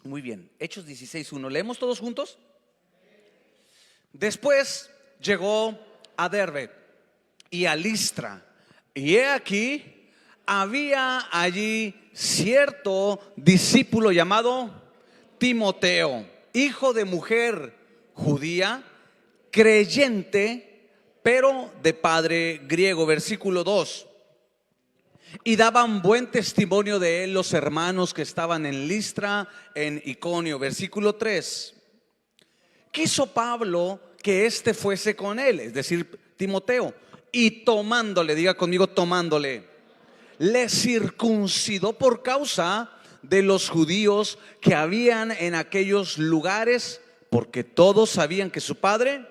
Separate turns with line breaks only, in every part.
Muy bien, Hechos 16:1. ¿Leemos todos juntos? Después llegó a Derbe y a Listra, y he aquí, había allí cierto discípulo llamado Timoteo, hijo de mujer judía, creyente, pero de padre griego. Versículo 2. Y daban buen testimonio de él los hermanos que estaban en Listra, en Iconio. Versículo 3. Quiso Pablo que éste fuese con él, es decir, Timoteo, y tomándole, diga conmigo, tomándole, le circuncidó por causa de los judíos que habían en aquellos lugares, porque todos sabían que su padre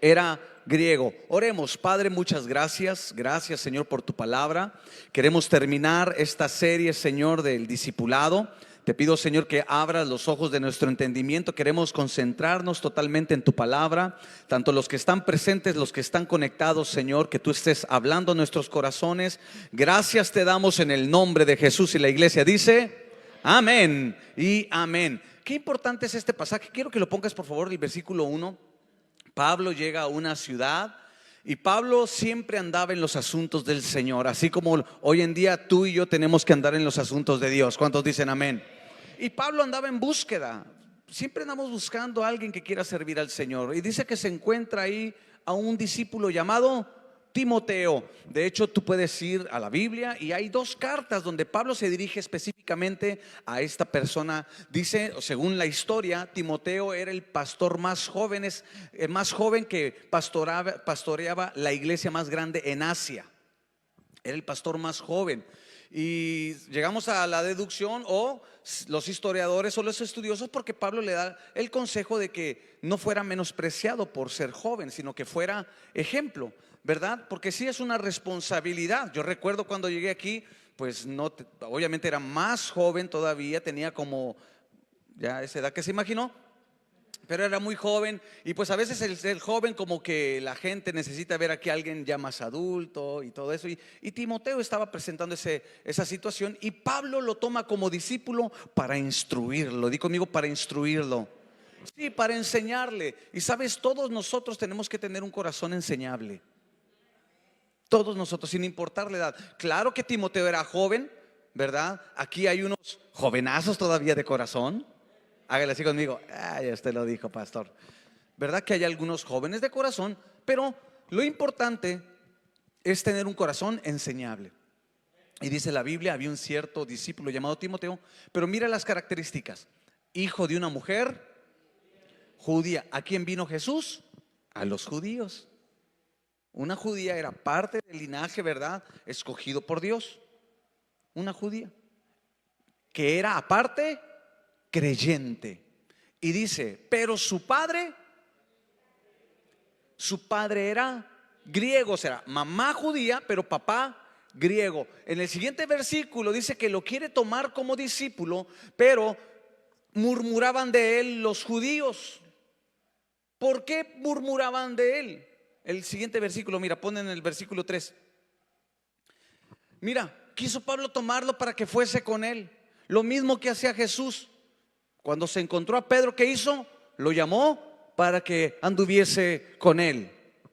era griego. Oremos. Padre, muchas gracias. Gracias, Señor, por tu palabra. Queremos terminar esta serie, Señor, del discipulado. Te pido, Señor, que abras los ojos de nuestro entendimiento. Queremos concentrarnos totalmente en tu palabra, tanto los que están presentes, los que están conectados, Señor, que tú estés hablando a nuestros corazones. Gracias te damos en el nombre de Jesús. Y la iglesia dice amén y amén. Qué importante es este pasaje. Quiero que lo pongas, por favor, el versículo 1. Pablo llega a una ciudad y Pablo siempre andaba en los asuntos del Señor, así como hoy en día tú y yo tenemos que andar en los asuntos de Dios. ¿Cuántos dicen amén? Y Pablo andaba en búsqueda. Siempre andamos buscando a alguien que quiera servir al Señor. Y dice que se encuentra ahí a un discípulo llamado Timoteo. De hecho, tú puedes ir a la Biblia y hay dos cartas donde Pablo se dirige específicamente a esta persona. Dice, según la historia, Timoteo era el pastor más joven, más joven que pastoreaba la iglesia más grande en Asia. Era el pastor más joven. Y llegamos a la deducción, o los historiadores o los estudiosos, porque Pablo le da el consejo de que no fuera menospreciado por ser joven, sino que fuera ejemplo, ¿verdad? Porque sí es una responsabilidad. Yo recuerdo cuando llegué aquí, pues no, obviamente era más joven todavía, tenía como ya esa edad que se imaginó, pero era muy joven. Y pues a veces el joven, como que la gente necesita ver aquí a alguien ya más adulto y todo eso. Y Timoteo estaba presentando esa situación, y Pablo lo toma como discípulo para instruirlo. Di conmigo, para instruirlo. Sí, para enseñarle. Y sabes, todos nosotros tenemos que tener un corazón enseñable. Todos nosotros, sin importar la edad. Claro que Timoteo era joven, ¿verdad? Aquí hay unos jovenazos todavía de corazón. Hágale así conmigo. Ya usted lo dijo, pastor. ¿Verdad que hay algunos jóvenes de corazón? Pero lo importante es tener un corazón enseñable. Y dice la Biblia, había un cierto discípulo llamado Timoteo, pero mira las características: hijo de una mujer judía. ¿A quién vino Jesús? A los judíos. Una judía era parte del linaje, ¿verdad? Escogido por Dios. Una judía que era aparte creyente. Y dice, pero su padre era griego, o sea, mamá judía, pero papá griego. En el siguiente versículo dice que lo quiere tomar como discípulo, pero murmuraban de él los judíos. ¿Por qué murmuraban de él? El siguiente versículo, mira, ponen el versículo 3. Mira, quiso Pablo tomarlo para que fuese con él. Lo mismo que hacía Jesús. Cuando se encontró a Pedro, ¿qué hizo? Lo llamó para que anduviese con él.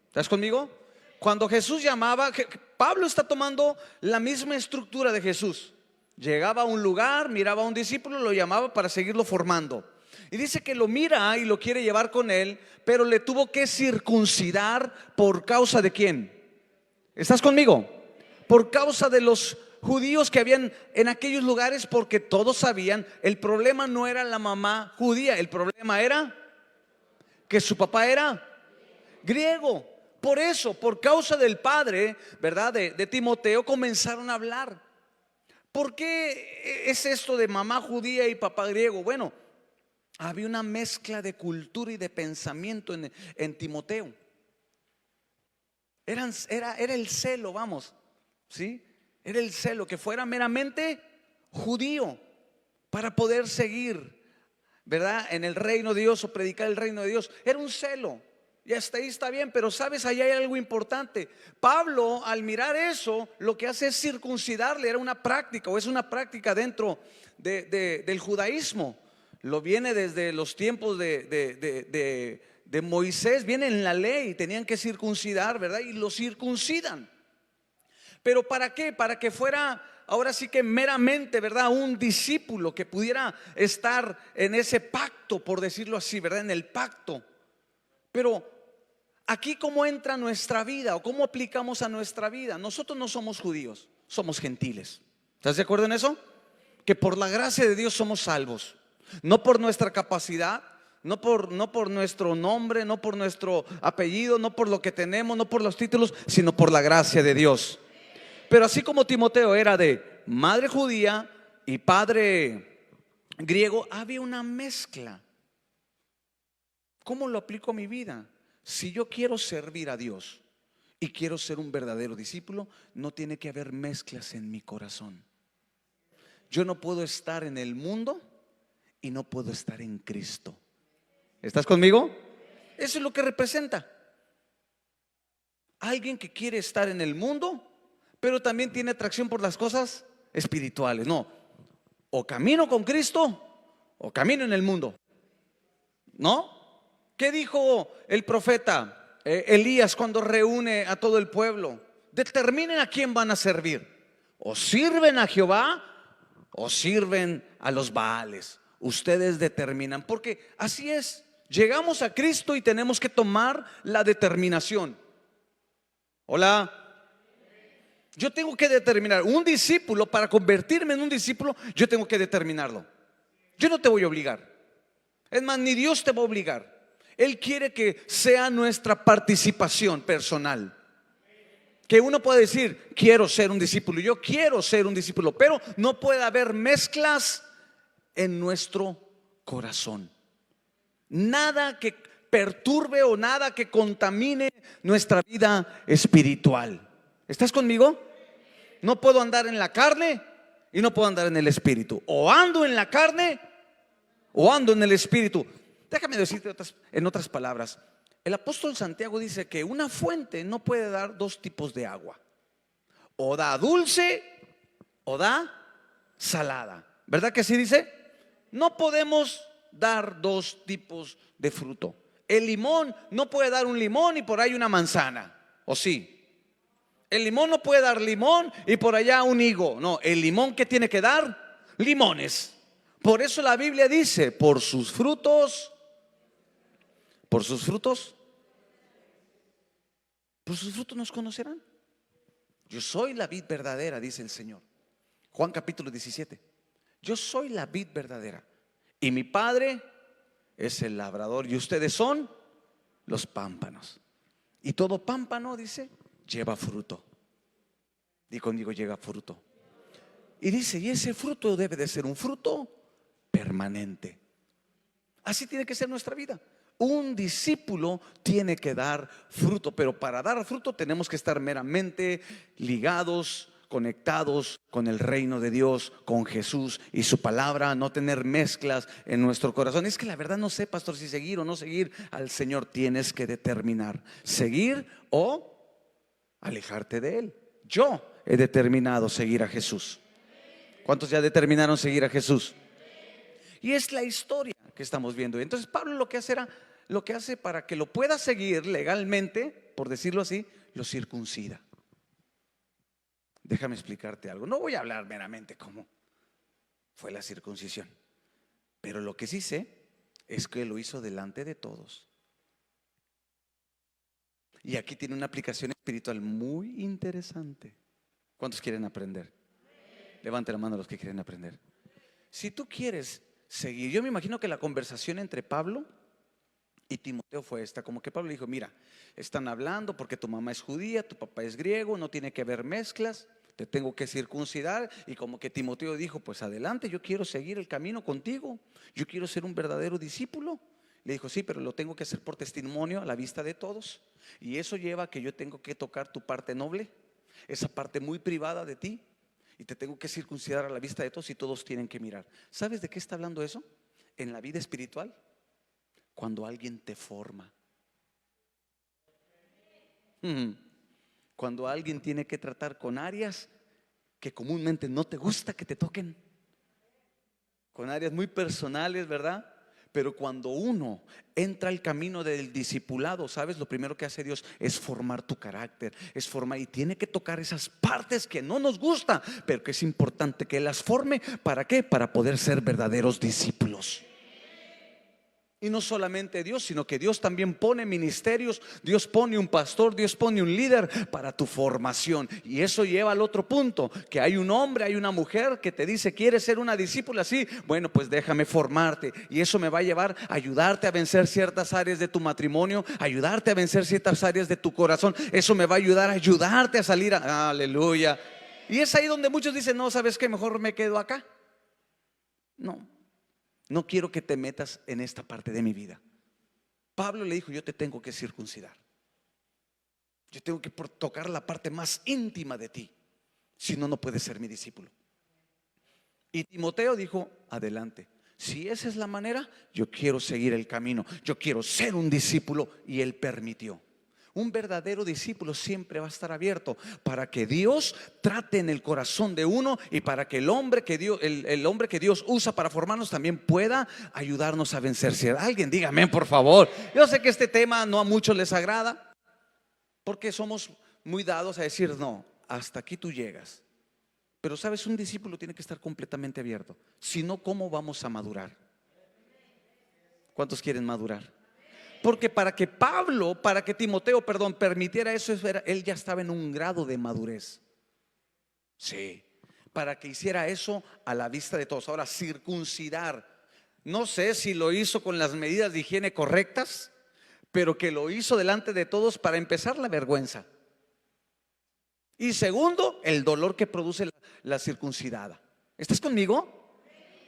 ¿Estás conmigo? Cuando Jesús llamaba, Pablo está tomando la misma estructura de Jesús. Llegaba a un lugar, miraba a un discípulo, lo llamaba para seguirlo formando. Y dice que lo mira y lo quiere llevar con él, pero le tuvo que circuncidar. ¿Por causa de quién? ¿Estás conmigo? Por causa de los judíos que habían en aquellos lugares, porque todos sabían, el problema no era la mamá judía, el problema era que su papá era griego. Por eso, por causa del padre, ¿verdad? De Timoteo, comenzaron a hablar. ¿Por qué es esto de mamá judía y papá griego? Bueno, había una mezcla de cultura y de pensamiento en Timoteo. Era el celo, vamos, ¿sí? Era el celo que fuera meramente judío para poder seguir, ¿verdad?, en el reino de Dios, o predicar el reino de Dios. Era un celo. Y hasta ahí está bien, pero sabes, ahí hay algo importante. Pablo, al mirar eso, lo que hace es circuncidarle. Era una práctica, o es una práctica dentro del judaísmo. lo viene desde los tiempos de Moisés, viene en la ley, tenían que circuncidar, ¿verdad? Y lo circuncidan. ¿Pero para qué? Para que fuera, ahora sí que meramente, ¿verdad? Un discípulo que pudiera estar en ese pacto, por decirlo así, ¿verdad? En el pacto. Pero aquí, ¿cómo entra nuestra vida o cómo aplicamos a nuestra vida? Nosotros no somos judíos, somos gentiles. ¿Estás de acuerdo en eso? Que por la gracia de Dios somos salvos, no por nuestra capacidad, no por nuestro nombre, no por nuestro apellido, no por lo que tenemos, no por los títulos, sino por la gracia de Dios. Pero así como Timoteo era de madre judía y padre griego, había una mezcla. ¿Cómo lo aplico a mi vida? Si yo quiero servir a Dios y quiero ser un verdadero discípulo, no tiene que haber mezclas en mi corazón. Yo no puedo estar en el mundo y no puedo estar en Cristo. ¿Estás conmigo? Eso es lo que representa alguien que quiere estar en el mundo, pero también tiene atracción por las cosas espirituales. No, o camino con Cristo o camino en el mundo. ¿No? ¿Qué dijo el profeta Elías cuando reúne a todo el pueblo? Determinen a quién van a servir. O sirven a Jehová o sirven a los Baales. Ustedes determinan, porque así es. Llegamos a Cristo y tenemos que tomar la determinación. Hola. Yo tengo que determinar un discípulo. Para convertirme en un discípulo, yo tengo que determinarlo. Yo no te voy a obligar. Es más, ni Dios te va a obligar. Él quiere que sea nuestra participación personal. Que uno pueda decir, quiero ser un discípulo, yo quiero ser un discípulo, pero no puede haber mezclas en nuestro corazón. Nada que perturbe o nada que contamine nuestra vida espiritual. ¿Estás conmigo? No puedo andar en la carne y no puedo andar en el espíritu. O ando en la carne o ando en el espíritu. Déjame decirte en otras palabras. El apóstol Santiago dice que una fuente no puede dar dos tipos de agua. O da dulce o da salada. ¿Verdad que así dice? No podemos dar dos tipos de fruto. El limón no puede dar un limón y por ahí una manzana. ¿O sí? El limón no puede dar limón y por allá un higo. No, el limón, ¿qué tiene que dar? Limones. Por eso la Biblia dice, por sus frutos nos conocerán. Yo soy la vid verdadera, dice el Señor. Juan capítulo 17. Yo soy la vid verdadera y mi Padre es el labrador y ustedes son los pámpanos. Y todo pámpano, dice, lleva fruto. Di conmigo, lleva fruto. Y dice, y ese fruto debe de ser un fruto permanente. Así tiene que ser nuestra vida. Un discípulo tiene que dar fruto, pero para dar fruto tenemos que estar meramente ligados, conectados con el reino de Dios, con Jesús y su palabra, no tener mezclas en nuestro corazón. Es que la verdad no sé, pastor, si seguir o no seguir al Señor. Tienes que determinar, seguir o alejarte de Él. Yo he determinado seguir a Jesús. ¿Cuántos ya determinaron seguir a Jesús? Y es la historia que estamos viendo. Entonces Pablo lo que hace para que lo pueda seguir legalmente, por decirlo así, lo circuncida. Déjame explicarte algo. No voy a hablar meramente cómo fue la circuncisión, pero lo que sí sé es que lo hizo delante de todos. Y aquí tiene una aplicación espiritual muy interesante. ¿Cuántos quieren aprender? Levante la mano los que quieren aprender. Si tú quieres seguir, yo me imagino que la conversación entre Pablo y Timoteo fue esta, como que Pablo dijo, mira, están hablando porque tu mamá es judía, tu papá es griego, no tiene que haber mezclas, te tengo que circuncidar. Y como que Timoteo dijo, pues adelante, yo quiero seguir el camino contigo, yo quiero ser un verdadero discípulo. Le dijo, sí, pero lo tengo que hacer por testimonio a la vista de todos. Y eso lleva a que yo tengo que tocar tu parte noble, esa parte muy privada de ti, y te tengo que circuncidar a la vista de todos y todos tienen que mirar. ¿Sabes de qué está hablando eso? En la vida espiritual, cuando alguien te forma, cuando alguien tiene que tratar con áreas que comúnmente no te gusta que te toquen, con áreas muy personales, ¿verdad? Pero cuando uno entra al camino del discipulado, ¿sabes? Lo primero que hace Dios es formar tu carácter, es formar, y tiene que tocar esas partes que no nos gustan, pero que es importante que las forme. ¿Para qué? Para poder ser verdaderos discípulos. Y no solamente Dios, sino que Dios también pone ministerios, Dios pone un pastor, Dios pone un líder para tu formación. Y eso lleva al otro punto, que hay un hombre, hay una mujer que te dice: ¿quieres ser una discípula? Sí, bueno, pues déjame formarte. Y eso me va a llevar a ayudarte a vencer ciertas áreas de tu matrimonio, ayudarte a vencer ciertas áreas de tu corazón. Eso me va a ayudarte a salir aleluya. Y es ahí donde muchos dicen: no, ¿sabes qué? Mejor me quedo acá. No quiero que te metas en esta parte de mi vida. Pablo le dijo: yo te tengo que circuncidar. Yo tengo que tocar la parte más íntima de ti. Si no, no puedes ser mi discípulo. Y Timoteo dijo: adelante. Si esa es la manera, yo quiero seguir el camino. Yo quiero ser un discípulo. Y él permitió. Un verdadero discípulo siempre va a estar abierto para que Dios trate en el corazón de uno, y para que el hombre que Dios usa para formarnos también pueda ayudarnos a vencer. Si alguien diga amén, por favor. Yo sé que este tema no a muchos les agrada, porque somos muy dados a decir: no, hasta aquí tú llegas. Pero sabes, un discípulo tiene que estar completamente abierto. Si no, ¿cómo vamos a madurar? ¿Cuántos quieren madurar? Porque para que Timoteo, permitiera eso, él ya estaba en un grado de madurez. Sí, para que hiciera eso a la vista de todos. Ahora, circuncidar, no sé si lo hizo con las medidas de higiene correctas, pero que lo hizo delante de todos. Para empezar, la vergüenza. Y segundo, el dolor que produce la circuncidada. ¿Estás conmigo?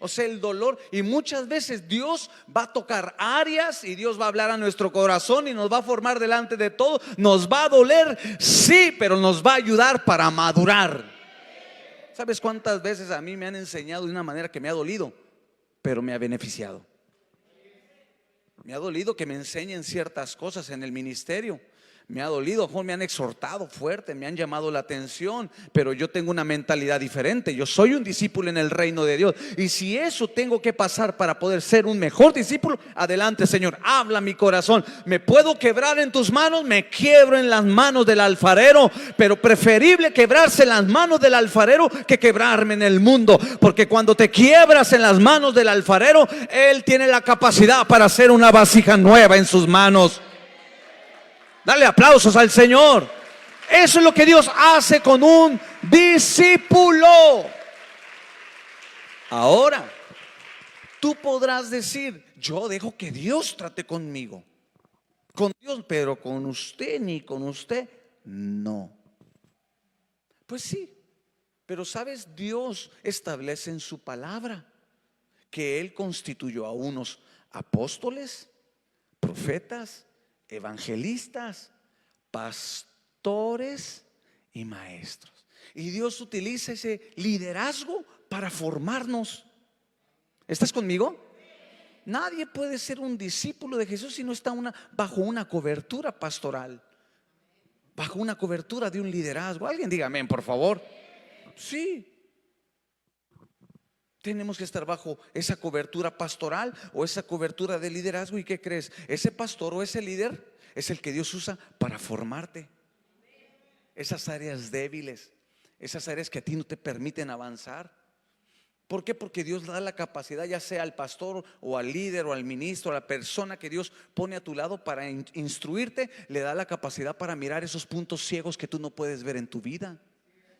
O sea, el dolor. Y muchas veces Dios va a tocar áreas, y Dios va a hablar a nuestro corazón y nos va a formar delante de todo. Nos va a doler, sí, pero nos va a ayudar para madurar. ¿Sabes cuántas veces a mí me han enseñado de una manera que me ha dolido, pero me ha beneficiado? Me ha dolido que me enseñen ciertas cosas en el ministerio. Me ha dolido, me han exhortado fuerte, me han llamado la atención, pero yo tengo una mentalidad diferente. Yo soy un discípulo en el reino de Dios, y si eso tengo que pasar para poder ser un mejor discípulo, adelante, Señor, habla mi corazón. Me puedo quebrar en tus manos, me quiebro en las manos del alfarero, pero preferible quebrarse en las manos del alfarero que quebrarme en el mundo, porque cuando te quiebras en las manos del alfarero, Él tiene la capacidad para hacer una vasija nueva en sus manos. Dale aplausos al Señor. Eso es lo que Dios hace con un discípulo. Ahora, tú podrás decir: yo dejo que Dios trate conmigo, con Dios, pero con usted, ni con usted, no. Pues sí, pero sabes, Dios establece en su palabra que Él constituyó a unos apóstoles, profetas, evangelistas, pastores y maestros. Y Dios utiliza ese liderazgo para formarnos. ¿Estás conmigo? Nadie puede ser un discípulo de Jesús si no está bajo una cobertura pastoral, bajo una cobertura de un liderazgo. Alguien diga amén, por favor. Sí. Tenemos que estar bajo esa cobertura pastoral o esa cobertura de liderazgo. ¿Y qué crees? Ese pastor o ese líder es el que Dios usa para formarte. Esas áreas débiles, esas áreas que a ti no te permiten avanzar. ¿Por qué? Porque Dios da la capacidad, ya sea al pastor o al líder o al ministro, a la persona que Dios pone a tu lado para instruirte, le da la capacidad para mirar esos puntos ciegos que tú no puedes ver en tu vida.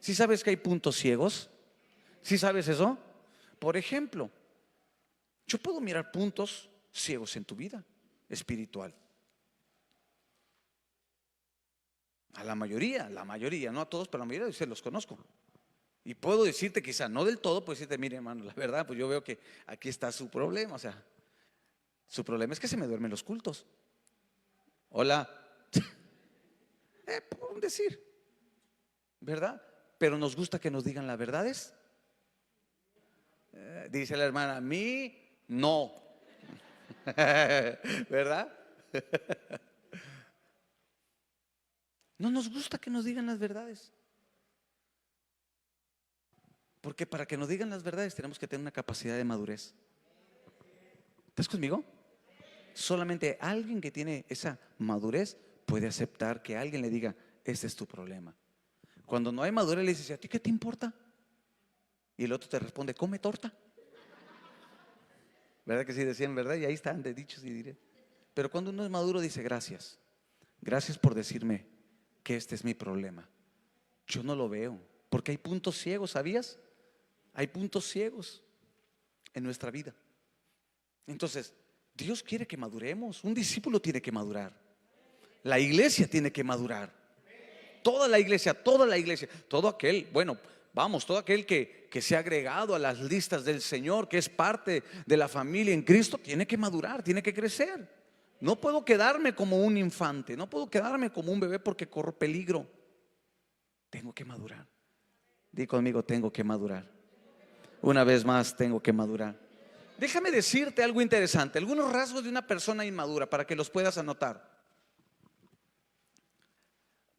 ¿Sí sabes que hay puntos ciegos? ¿Sí sabes eso? Por ejemplo, yo puedo mirar puntos ciegos en tu vida espiritual. A la mayoría, no a todos, pero a la mayoría de ustedes los conozco. Y puedo decirte, quizá no del todo, puedo decirte: mire, hermano, la verdad, pues yo veo que aquí está su problema. O sea, su problema es que se me duermen los cultos. Hola. Puedo decir, ¿verdad? Pero nos gusta que nos digan las verdades. Dice la hermana: a mí no. ¿Verdad? No nos gusta que nos digan las verdades. Porque para que nos digan las verdades tenemos que tener una capacidad de madurez. ¿Estás conmigo? Solamente alguien que tiene esa madurez puede aceptar que alguien le diga, ese es tu problema. Cuando no hay madurez le dices, ¿a ti qué te importa? Y el otro te responde, come torta. ¿Verdad que sí decían, verdad? Y ahí están de dichos y diré. Pero cuando uno es maduro dice, gracias. Gracias por decirme que este es mi problema. Yo no lo veo, porque hay puntos ciegos, ¿sabías? Hay puntos ciegos en nuestra vida. Entonces, Dios quiere que maduremos. Un discípulo tiene que madurar. La iglesia tiene que madurar. Toda la iglesia, todo aquel, bueno, vamos, todo aquel que se ha agregado a las listas del Señor, que es parte de la familia en Cristo, tiene que madurar, tiene que crecer. No puedo quedarme como un infante, no puedo quedarme como un bebé porque corro peligro. Tengo que madurar. Di conmigo, tengo que madurar. Una vez más, tengo que madurar. Déjame decirte algo interesante, algunos rasgos de una persona inmadura para que los puedas anotar.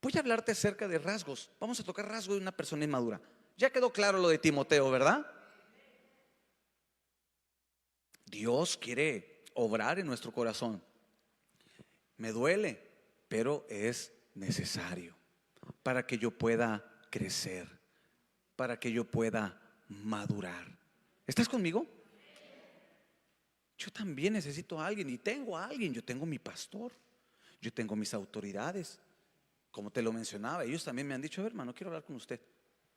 Voy a hablarte acerca de rasgos. Vamos a tocar rasgos de una persona inmadura. Ya quedó claro lo de Timoteo, ¿verdad? Dios quiere obrar en nuestro corazón. Me duele, pero es necesario para que yo pueda crecer, para que yo pueda madurar. ¿Estás conmigo? Yo también necesito a alguien y tengo a alguien. Yo tengo mi pastor, yo tengo mis autoridades. Como te lo mencionaba, ellos también me han dicho, a ver, hermano, quiero hablar con usted.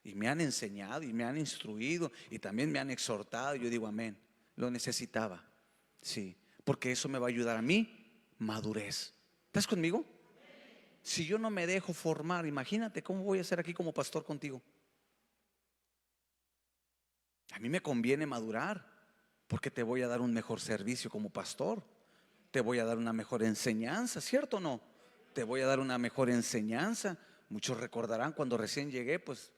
Y me han enseñado y me han instruido y también me han exhortado. Y yo digo, amén, lo necesitaba. Sí, porque eso me va a ayudar a mí, madurez. ¿Estás conmigo? Si yo no me dejo formar, imagínate cómo voy a ser aquí como pastor contigo. A mí me conviene madurar porque te voy a dar un mejor servicio como pastor. Te voy a dar una mejor enseñanza, ¿cierto o no? Te voy a dar una mejor enseñanza. Muchos recordarán cuando recién llegué, pues,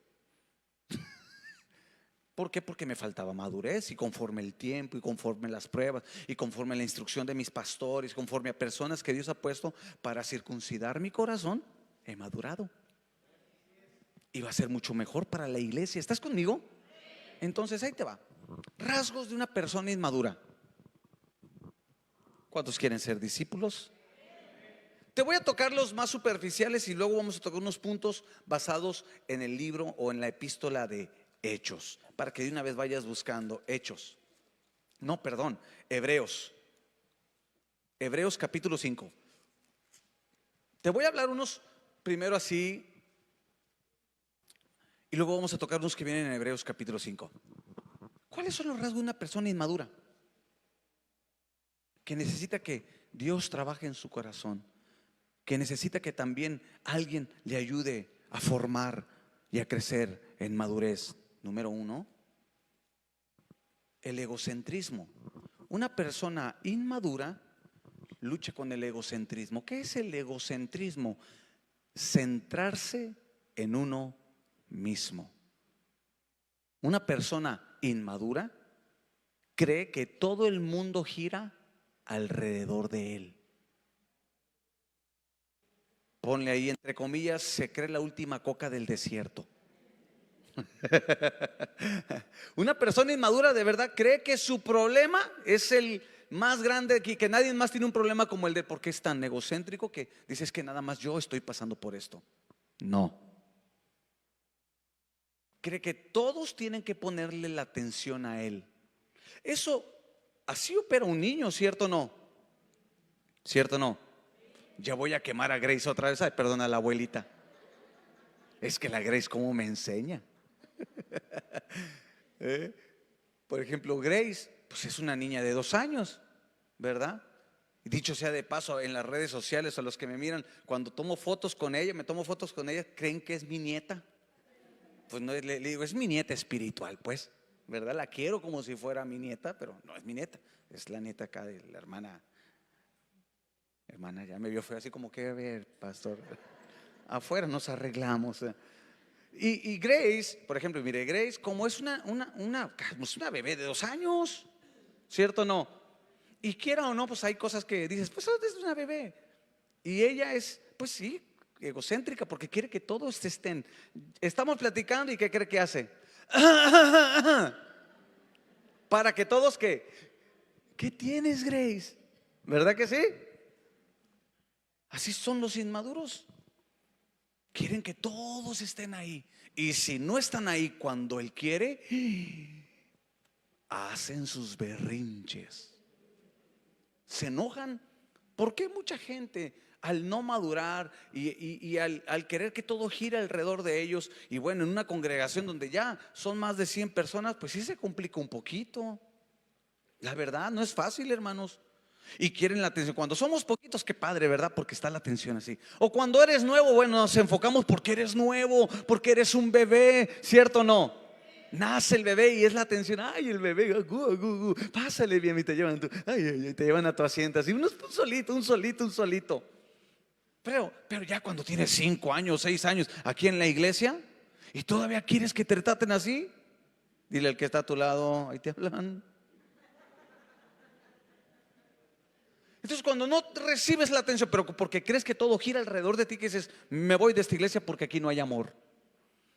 ¿por qué? Porque me faltaba madurez y conforme el tiempo y conforme las pruebas y conforme la instrucción de mis pastores, conforme a personas que Dios ha puesto para circuncidar mi corazón, he madurado. Y va a ser mucho mejor para la iglesia. ¿Estás conmigo? Entonces ahí te va. Rasgos de una persona inmadura. ¿Cuántos quieren ser discípulos? Te voy a tocar los más superficiales y luego vamos a tocar unos puntos basados en el libro o en la epístola de Hechos, para que de una vez vayas buscando Hechos. No, perdón, Hebreos. Hebreos capítulo 5. Te voy a hablar unos primero así y luego vamos a tocar unos que vienen en Hebreos capítulo 5. ¿Cuáles son los rasgos de una persona inmadura? Que necesita que Dios trabaje en su corazón, que necesita que también alguien le ayude a formar y a crecer en madurez. Número 1, el egocentrismo. Una persona inmadura lucha con el egocentrismo. ¿Qué es el egocentrismo? Centrarse en uno mismo. Una persona inmadura cree que todo el mundo gira alrededor de él. Ponle ahí entre comillas, se cree la última coca del desierto. Una persona inmadura de verdad cree que su problema es el más grande, que nadie más tiene un problema como el de porque es tan egocéntrico que dices que nada más yo estoy pasando por esto. No. Cree que todos tienen que ponerle la atención a él. Eso, así opera un niño, ¿cierto o no? ¿Cierto o no? Ya voy a quemar a Grace otra vez. Ay, perdona a la abuelita. Es que la Grace cómo me enseña. Por ejemplo, Grace, pues es una niña de 2 años, ¿verdad? Dicho sea de paso, en las redes sociales a los que me miran, cuando tomo fotos con ella, me tomo fotos con ella, creen que es mi nieta. Pues no, le digo, es mi nieta espiritual, pues, ¿verdad? La quiero como si fuera mi nieta, pero no es mi nieta, es la nieta acá de la hermana. Hermana, ya me vio feo así como que, a ver, pastor, afuera nos arreglamos. Y Grace, por ejemplo, mire, Grace, como es una bebé de 2 años, ¿cierto o no? Y quiera o no, pues hay cosas que dices, pues es una bebé. Y ella es, pues sí, egocéntrica porque quiere que todos estén. Estamos platicando y ¿qué cree que hace? Para que todos ¿qué tienes, Grace? ¿Verdad que sí? Así son los inmaduros. Quieren que todos estén ahí. Y si no están ahí cuando Él quiere, hacen sus berrinches. Se enojan. ¿Por qué mucha gente al no madurar y al querer que todo gire alrededor de ellos? Y bueno, en una congregación donde ya son más de 100 personas, pues sí se complica un poquito. La verdad, no es fácil, hermanos. Y quieren la atención. Cuando somos poquitos, qué padre, ¿verdad? Porque está la atención así. O cuando eres nuevo, bueno, nos enfocamos porque eres nuevo, porque eres un bebé, ¿cierto o no? Nace el bebé y es la atención. Ay, el bebé, pásale bien, y te llevan, te llevan a tu asiento así, un solito, un solito, un solito. Pero ya cuando tienes 5 años, 6 años aquí en la iglesia y todavía quieres que te traten así, dile al que está a tu lado, ahí te hablan. Entonces cuando no recibes la atención, pero porque crees que todo gira alrededor de ti, que dices, me voy de esta iglesia porque aquí no hay amor.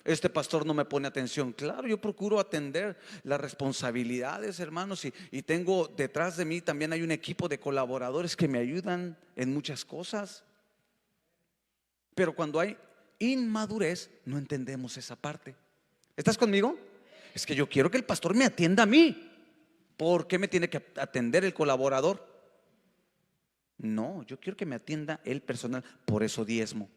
Este pastor no me pone atención. Claro, yo procuro atender las responsabilidades, hermanos, y tengo detrás de mí también hay un equipo de colaboradores que me ayudan en muchas cosas. Pero cuando hay inmadurez, no entendemos esa parte. ¿Estás conmigo? Es que yo quiero que el pastor me atienda a mí. ¿Por qué me tiene que atender el colaborador? No, yo quiero que me atienda el personal. Por eso diezmo.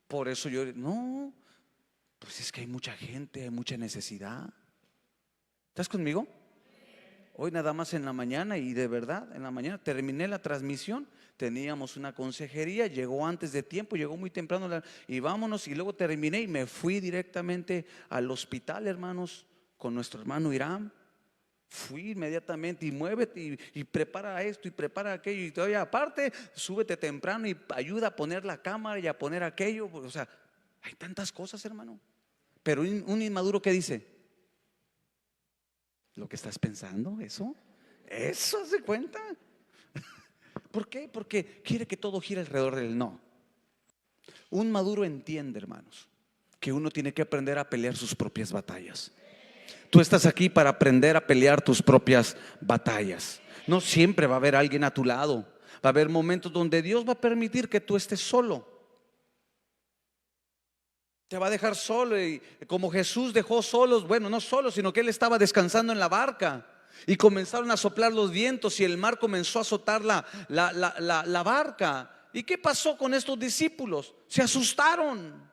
Por eso yo, no, pues es que hay mucha gente, hay mucha necesidad. ¿Estás conmigo? Hoy nada más en la mañana, y de verdad, en la mañana terminé la transmisión. Teníamos una consejería, llegó antes de tiempo, llegó muy temprano y vámonos. Y luego terminé y me fui directamente al hospital, hermanos, con nuestro hermano Irán. Fui inmediatamente y muévete y prepara esto y prepara aquello. Y todavía aparte, súbete temprano y ayuda a poner la cámara y a poner aquello. O sea, hay tantas cosas, hermano. Pero un inmaduro, ¿qué dice? Lo que estás pensando, eso se cuenta. ¿Por qué? Porque quiere que todo gire alrededor del no. Un maduro entiende, hermanos, que uno tiene que aprender a pelear sus propias batallas. Tú estás aquí para aprender a pelear tus propias batallas. No siempre va a haber alguien a tu lado. Va a haber momentos donde Dios va a permitir que tú estés solo. Te va a dejar solo, y como Jesús dejó solos, bueno, no solos, sino que Él estaba descansando en la barca y comenzaron a soplar los vientos y el mar comenzó a azotar la barca. ¿Y qué pasó con estos discípulos? Se asustaron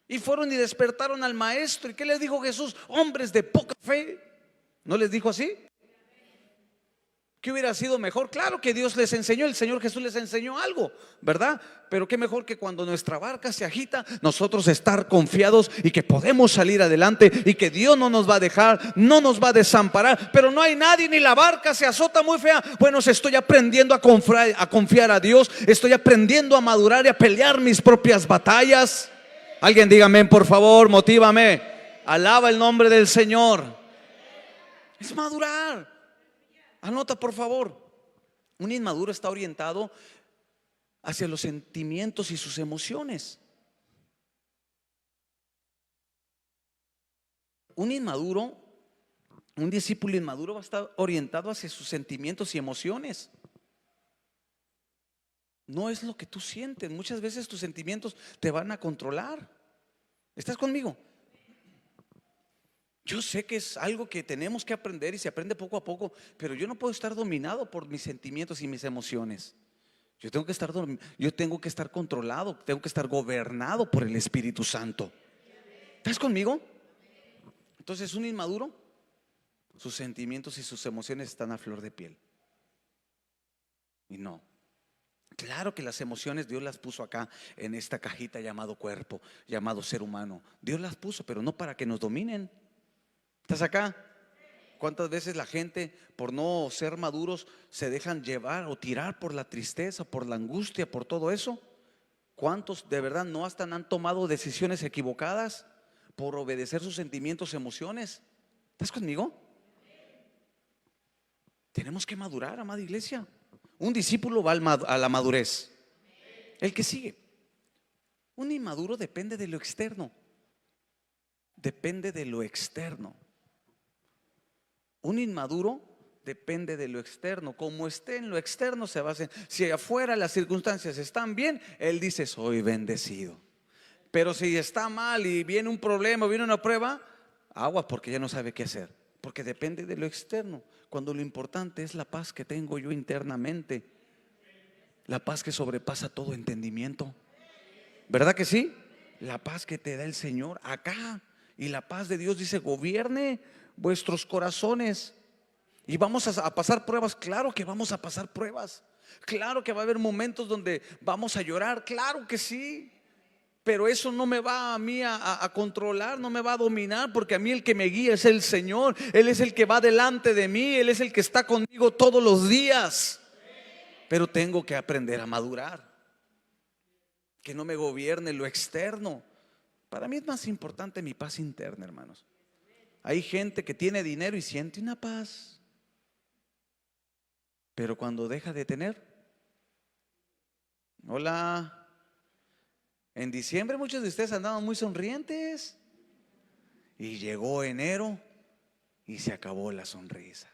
y fueron y despertaron al maestro. ¿Y qué les dijo Jesús? Hombres de poca fe. ¿No les dijo así? ¿Qué hubiera sido mejor? Claro que Dios les enseñó, el Señor Jesús les enseñó algo, ¿verdad? Pero qué mejor que cuando nuestra barca se agita, nosotros estar confiados y que podemos salir adelante y que Dios no nos va a dejar, no nos va a desamparar. Pero no hay nadie, ni la barca se azota muy fea. Bueno, estoy aprendiendo a confiar a Dios. Estoy aprendiendo a madurar y a pelear mis propias batallas. Alguien dígame, por favor, motívame. Alaba el nombre del Señor. Es madurar. Anota, por favor. Un inmaduro está orientado hacia los sentimientos y sus emociones. Un inmaduro, un discípulo inmaduro va a estar orientado hacia sus sentimientos y emociones. No es lo que tú sientes. Muchas veces tus sentimientos te van a controlar. ¿Estás conmigo? Yo sé que es algo que tenemos que aprender y se aprende poco a poco, pero yo no puedo estar dominado por mis sentimientos y mis emociones. Yo tengo que estar controlado, tengo que estar gobernado por el Espíritu Santo. ¿Estás conmigo? Entonces, un inmaduro, sus sentimientos y sus emociones están a flor de piel. Y no. Claro que las emociones Dios las puso acá en esta cajita llamado cuerpo, llamado ser humano. Dios las puso, pero no para que nos dominen. ¿Estás acá? ¿Cuántas veces la gente, por no ser maduros, se dejan llevar o tirar por la tristeza, por la angustia, por todo eso? ¿Cuántos de verdad no hasta han tomado decisiones equivocadas por obedecer sus sentimientos, emociones? ¿Estás conmigo? Tenemos que madurar, amada iglesia. Un discípulo va a la madurez. El que sigue. Un inmaduro depende de lo externo. Depende de lo externo. Un inmaduro depende de lo externo. Como esté en lo externo se va a hacer. Si afuera las circunstancias están bien, él dice: soy bendecido. Pero si está mal y viene un problema, viene una prueba, agua, porque ya no sabe qué hacer. Porque depende de lo externo, cuando lo importante es la paz que tengo yo internamente. La paz que sobrepasa todo entendimiento. ¿Verdad que sí? La paz que te da el Señor acá. Y la paz de Dios dice: gobierne vuestros corazones. Y vamos a pasar pruebas. Claro que vamos a pasar pruebas. Claro que va a haber momentos donde vamos a llorar. Claro que sí. Pero eso no me va a mí a controlar, no me va a dominar, porque a mí el que me guía es el Señor. Él es el que va delante de mí, Él es el que está conmigo todos los días. Pero tengo que aprender a madurar, que no me gobierne lo externo. Para mí es más importante mi paz interna, hermanos. Hay gente que tiene dinero y siente una paz, pero cuando deja de tener, hola. En diciembre muchos de ustedes andaban muy sonrientes y llegó enero y se acabó la sonrisa.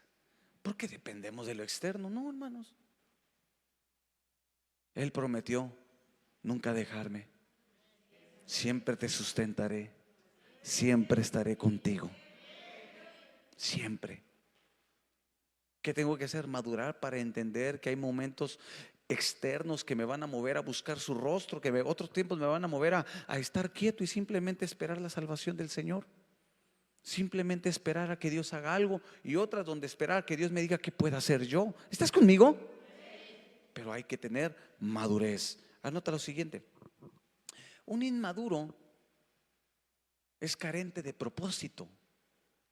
Porque dependemos de lo externo. No, hermanos. Él prometió nunca dejarme. Siempre te sustentaré. Siempre estaré contigo. Siempre. ¿Qué tengo que hacer? Madurar para entender que hay momentos externos que me van a mover a buscar su rostro, que otros tiempos me van a mover a estar quieto y simplemente esperar la salvación del Señor. Simplemente esperar a que Dios haga algo, y otras donde esperar a que Dios me diga qué puedo hacer yo. ¿Estás conmigo? Pero hay que tener madurez. Anota lo siguiente: un inmaduro es carente de propósito.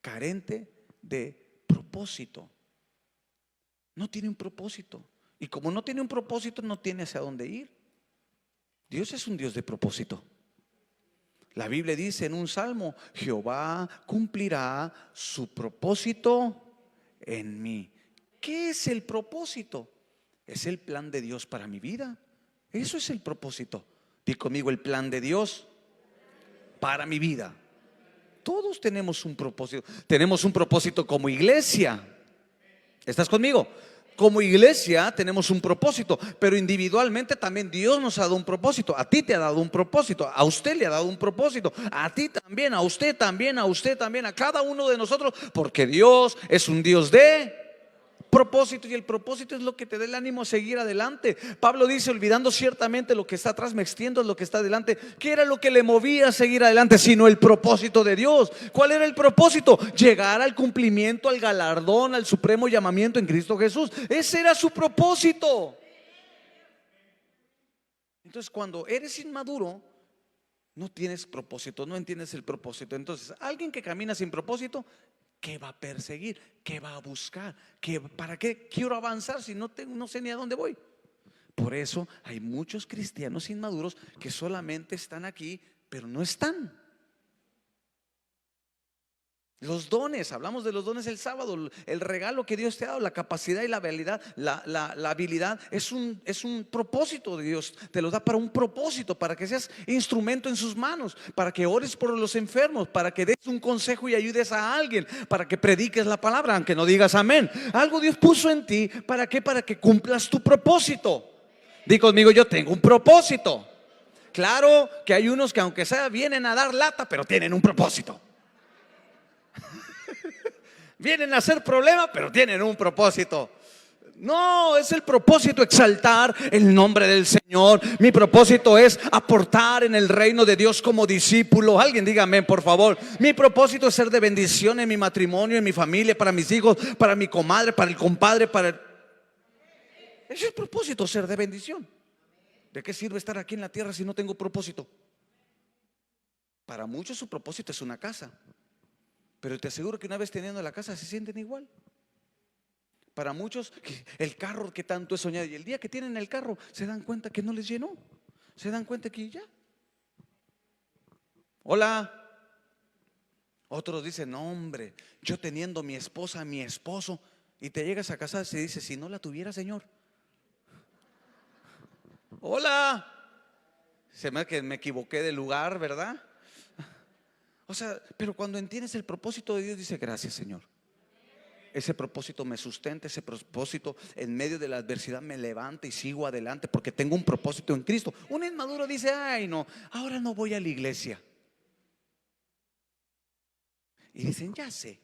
Carente de propósito. No tiene un propósito. Y como no tiene un propósito, no tiene hacia dónde ir. Dios es un Dios de propósito. La Biblia dice en un salmo: Jehová cumplirá su propósito en mí. ¿Qué es el propósito? Es el plan de Dios para mi vida. Eso es el propósito. Di conmigo: el plan de Dios para mi vida. Todos tenemos un propósito. Tenemos un propósito como iglesia. ¿Estás conmigo? Como iglesia tenemos un propósito, pero individualmente también Dios nos ha dado un propósito. A ti te ha dado un propósito, a usted le ha dado un propósito, a ti también, a usted también, a usted también, a cada uno de nosotros, porque Dios es un Dios de propósito, y el propósito es lo que te da el ánimo a seguir adelante. Pablo dice: olvidando ciertamente lo que está atrás, me extiendo a lo que está adelante. ¿Qué era lo que le movía a seguir adelante sino el propósito de Dios? ¿Cuál era el propósito? Llegar al cumplimiento, al galardón, al supremo llamamiento en Cristo Jesús. Ese era su propósito. Entonces, cuando eres inmaduro, no tienes propósito, no entiendes el propósito. Entonces, alguien que camina sin propósito, ¿qué va a perseguir? ¿Qué va a buscar? ¿Para qué quiero avanzar si no sé ni a dónde voy? Por eso hay muchos cristianos inmaduros que solamente están aquí, pero no están. Los dones, hablamos de los dones el sábado. El regalo que Dios te ha dado, la capacidad y la habilidad, la habilidad es un propósito de Dios. Te lo da para un propósito, para que seas instrumento en sus manos, para que ores por los enfermos, para que des un consejo y ayudes a alguien, para que prediques la palabra, aunque no digas amén. Algo Dios puso en ti. ¿Para qué? Para que cumplas tu propósito. Di conmigo: yo tengo un propósito. Claro que hay unos que, aunque sea, vienen a dar lata, pero tienen un propósito. Vienen a hacer problema, pero tienen un propósito. No, es el propósito exaltar el nombre del Señor. Mi propósito es aportar en el reino de Dios como discípulo. Alguien dígame, por favor. Mi propósito es ser de bendición en mi matrimonio, en mi familia, para mis hijos, para mi comadre, para el compadre, Ese es el propósito, ser de bendición. ¿De qué sirve estar aquí en la tierra si no tengo propósito? Para muchos su propósito es una casa, pero te aseguro que una vez teniendo la casa se sienten igual. Para muchos el carro que tanto he soñado, y el día que tienen el carro se dan cuenta que no les llenó. Se dan cuenta que ya. Hola. Otros dicen: no, hombre, yo teniendo mi esposa, mi esposo, y te llegas a casar, se dice: si no la tuviera, Señor. Hola. Se me hace que me equivoqué de lugar, ¿verdad? O sea, pero cuando entiendes el propósito de Dios, dice: gracias, Señor. Ese propósito me sustenta, ese propósito en medio de la adversidad me levanta y sigo adelante porque tengo un propósito en Cristo. Un inmaduro dice: ay, no, ahora no voy a la iglesia. Y dicen: ya sé,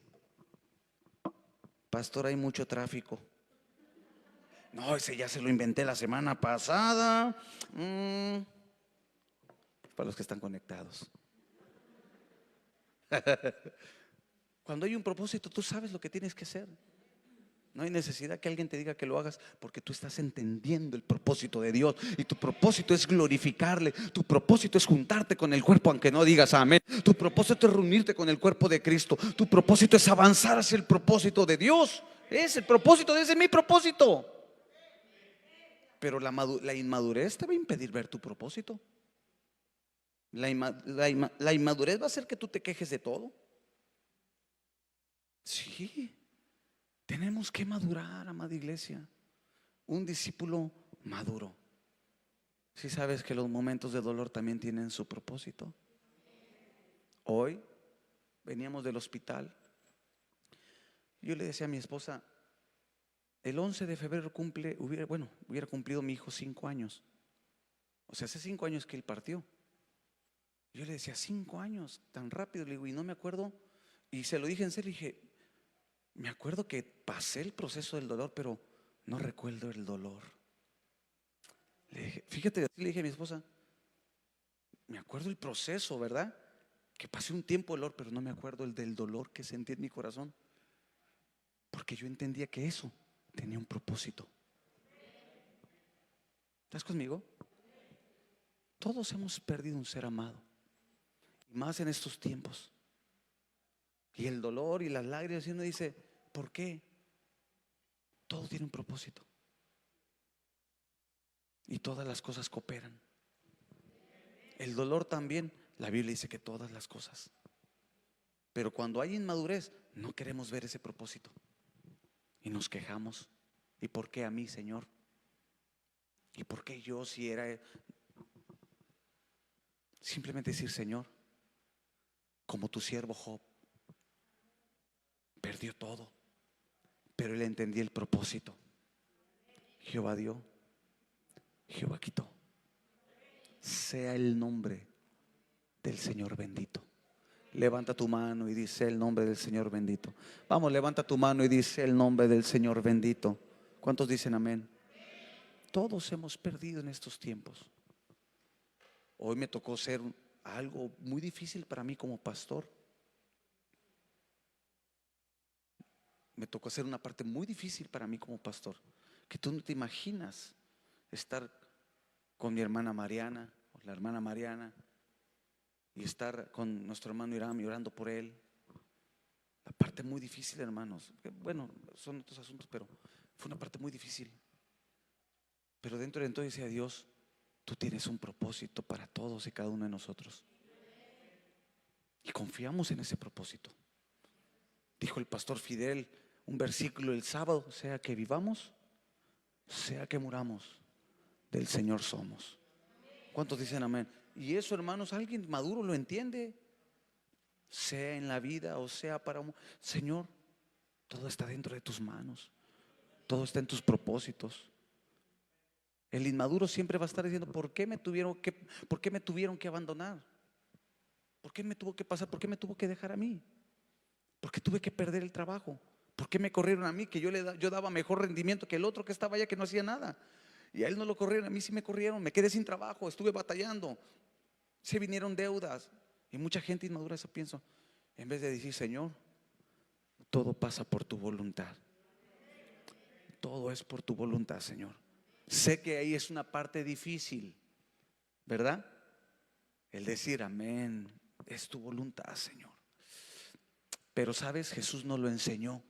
pastor, hay mucho tráfico. No, ese ya se lo inventé la semana pasada. Para los que están conectados. Cuando hay un propósito, tú sabes lo que tienes que hacer. No hay necesidad que alguien te diga que lo hagas, porque tú estás entendiendo el propósito de Dios. Y tu propósito es glorificarle. Tu propósito es juntarte con el cuerpo, aunque no digas amén. Tu propósito es reunirte con el cuerpo de Cristo. Tu propósito es avanzar hacia el propósito de Dios. Es el propósito, ese es mi propósito. Pero la inmadurez te va a impedir ver tu propósito. La inmadurez va a hacer que tú te quejes de todo. Sí, tenemos que madurar, amada iglesia. Un discípulo maduro. Si sabes que los momentos de dolor también tienen su propósito. Hoy veníamos del hospital. Yo le decía a mi esposa: el 11 de febrero hubiera cumplido mi hijo 5 años. O sea, hace 5 años que él partió. Yo le decía: 5 años, tan rápido. Le digo, y no me acuerdo. Y se lo dije en serio, le dije: me acuerdo que pasé el proceso del dolor, pero no recuerdo el dolor. Le dije, fíjate, así le dije a mi esposa: me acuerdo el proceso, ¿verdad? Que pasé un tiempo de dolor, pero no me acuerdo del dolor que sentí en mi corazón. Porque yo entendía que eso tenía un propósito. ¿Estás conmigo? Todos hemos perdido un ser amado, y más en estos tiempos. Y el dolor y las lágrimas, y uno dice: ¿por qué? Todo tiene un propósito. Y todas las cosas cooperan. El dolor también, la Biblia dice que todas las cosas. Pero cuando hay inmadurez, no queremos ver ese propósito. Y nos quejamos: ¿y por qué a mí, Señor? ¿Y por qué yo, si era? Simplemente decir: Señor, como tu siervo Job, perdió todo, pero él entendía el propósito. Jehová dio, Jehová quitó. Sea el nombre del Señor bendito. Levanta tu mano y dice: el nombre del Señor bendito. Vamos, levanta tu mano y dice: el nombre del Señor bendito. ¿Cuántos dicen amén? Todos hemos perdido en estos tiempos. Hoy me tocó ser algo muy difícil para mí como pastor. Me tocó hacer una parte muy difícil para mí como pastor, que tú no te imaginas estar con mi hermana Mariana, o la hermana Mariana, y estar con nuestro hermano Irán y orando por él. La parte muy difícil, hermanos. Bueno, son otros asuntos, pero fue una parte muy difícil. Pero dentro de todo decía: Dios, tú tienes un propósito para todos y cada uno de nosotros. Y confiamos en ese propósito. Dijo el pastor Fidel un versículo el sábado: sea que vivamos, sea que muramos, del Señor somos. ¿Cuántos dicen amén? Y eso, hermanos, alguien maduro lo entiende. Sea en la vida o sea para Señor, todo está dentro de tus manos. Todo está en tus propósitos. El inmaduro siempre va a estar diciendo: ¿por qué me tuvieron que abandonar? ¿Por qué me tuvo que pasar? ¿Por qué me tuvo que dejar a mí? ¿Por qué tuve que perder el trabajo? ¿Por qué me corrieron a mí, que yo daba mejor rendimiento que el otro que estaba allá, que no hacía nada? Y a él no lo corrieron, a mí sí me corrieron. Me quedé sin trabajo, estuve batallando, se vinieron deudas. Y mucha gente inmadura eso pienso. En vez de decir: Señor, todo pasa por tu voluntad. Todo es por tu voluntad, Señor. Sé que ahí es una parte difícil, ¿verdad? El decir amén, es tu voluntad, Señor. Pero sabes, Jesús nos lo enseñó.